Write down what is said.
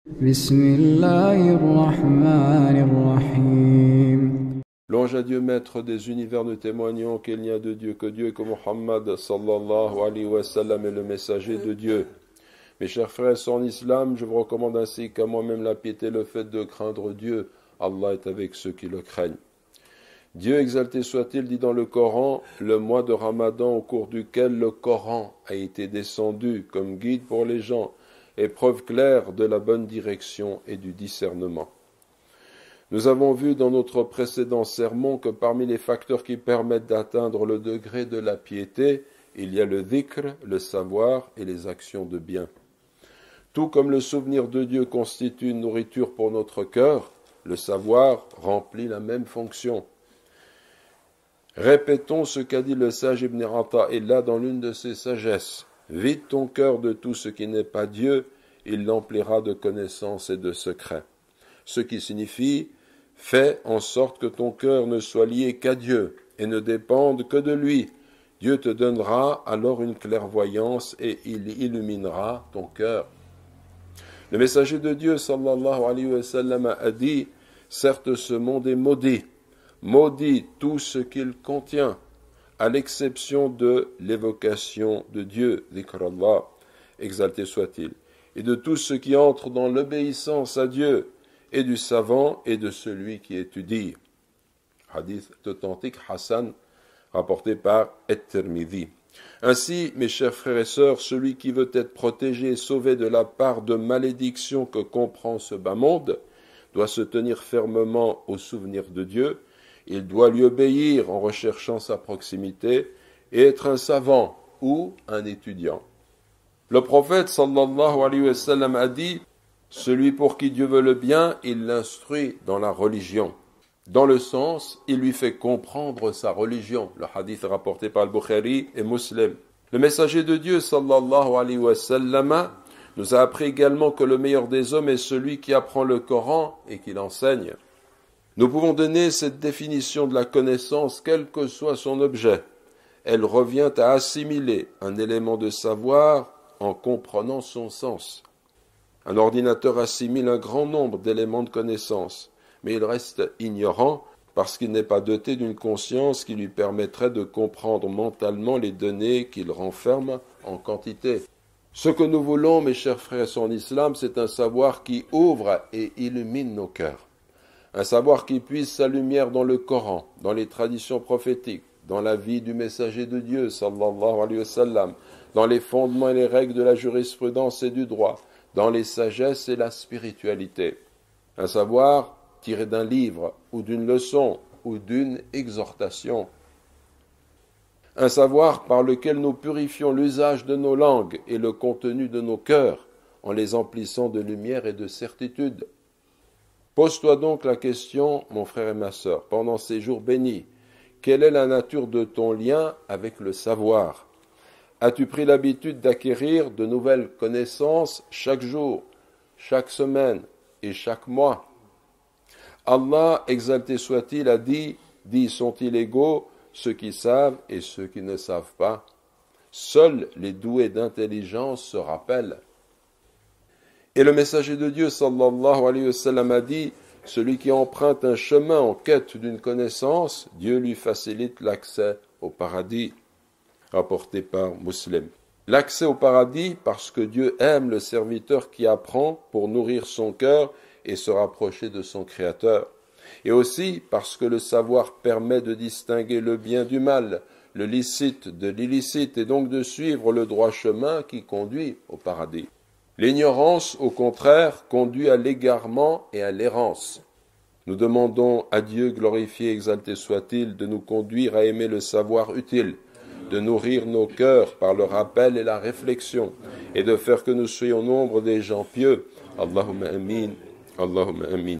بسم الله الرحمن الرحيم. Louange à Dieu, maître des univers, nous témoignons qu'il n'y a de Dieu que Dieu et que Muhammad sallallahu alayhi wa sallam est le messager de Dieu. Mes chers frères en islam, je vous recommande ainsi qu'à moi-même la piété, le fait de craindre Dieu. Allah est avec ceux qui le craignent. Dieu exalté soit-il dit dans le Coran, le mois de Ramadan au cours duquel le Coran a été descendu comme guide pour les gens et preuve claire de la bonne direction et du discernement. Nous avons vu dans notre précédent sermon que parmi les facteurs qui permettent d'atteindre le degré de la piété, il y a le dhikr, le savoir et les actions de bien. Tout comme le souvenir de Dieu constitue une nourriture pour notre cœur, le savoir remplit la même fonction. Répétons ce qu'a dit le sage Ibn Ata'illah dans l'une de ses sagesses. Vide ton cœur de tout ce qui n'est pas Dieu, il l'emplira de connaissances et de secrets. Ce qui signifie, fais en sorte que ton cœur ne soit lié qu'à Dieu et ne dépende que de lui. Dieu te donnera alors une clairvoyance et il illuminera ton cœur. Le messager de Dieu, sallallahu alayhi wa sallam, a dit, certes ce monde est maudit, maudit tout ce qu'il contient, à l'exception de l'évocation de Dieu, dhikrallah, exalté soit-il, et de tout ce qui entre dans l'obéissance à Dieu, et du savant et de celui qui étudie. Hadith authentique Hassan, rapporté par At-Tirmidhi. Ainsi, mes chers frères et sœurs, celui qui veut être protégé et sauvé de la part de malédiction que comprend ce bas monde, doit se tenir fermement au souvenir de Dieu. Il doit lui obéir en recherchant sa proximité et être un savant ou un étudiant. Le prophète sallallahu alayhi wa sallam a dit, celui pour qui Dieu veut le bien, il l'instruit dans la religion. Dans le sens, il lui fait comprendre sa religion. Le hadith rapporté par Al-Bukhari et Muslim. Le messager de Dieu sallallahu alayhi wa sallam nous a appris également que le meilleur des hommes est celui qui apprend le Coran et qui l'enseigne. Nous pouvons donner cette définition de la connaissance quel que soit son objet. Elle revient à assimiler un élément de savoir en comprenant son sens. Un ordinateur assimile un grand nombre d'éléments de connaissance, mais il reste ignorant parce qu'il n'est pas doté d'une conscience qui lui permettrait de comprendre mentalement les données qu'il renferme en quantité. Ce que nous voulons, mes chers frères en islam, c'est un savoir qui ouvre et illumine nos cœurs. Un savoir qui puise sa lumière dans le Coran, dans les traditions prophétiques, dans la vie du messager de Dieu, sallallahu alayhi wa sallam, dans les fondements et les règles de la jurisprudence et du droit, dans les sagesses et la spiritualité. Un savoir tiré d'un livre ou d'une leçon ou d'une exhortation. Un savoir par lequel nous purifions l'usage de nos langues et le contenu de nos cœurs en les emplissant de lumière et de certitude. Pose-toi donc la question, mon frère et ma sœur, pendant ces jours bénis, quelle est la nature de ton lien avec le savoir ? As-tu pris l'habitude d'acquérir de nouvelles connaissances chaque jour, chaque semaine et chaque mois ? Allah, exalté soit-il, a dit, sont-ils égaux, ceux qui savent et ceux qui ne savent pas ? Seuls les doués d'intelligence se rappellent. Et le messager de Dieu, sallallahu alayhi wa sallam, a dit, celui qui emprunte un chemin en quête d'une connaissance, Dieu lui facilite l'accès au paradis. Rapporté par Muslim. L'accès au paradis parce que Dieu aime le serviteur qui apprend pour nourrir son cœur et se rapprocher de son Créateur. Et aussi parce que le savoir permet de distinguer le bien du mal, le licite de l'illicite et donc de suivre le droit chemin qui conduit au paradis. L'ignorance, au contraire, conduit à l'égarement et à l'errance. Nous demandons à Dieu, glorifié et exalté soit-il, de nous conduire à aimer le savoir utile, de nourrir nos cœurs par le rappel et la réflexion, et de faire que nous soyons nombre des gens pieux. Allahumma amin, Allahumma amin.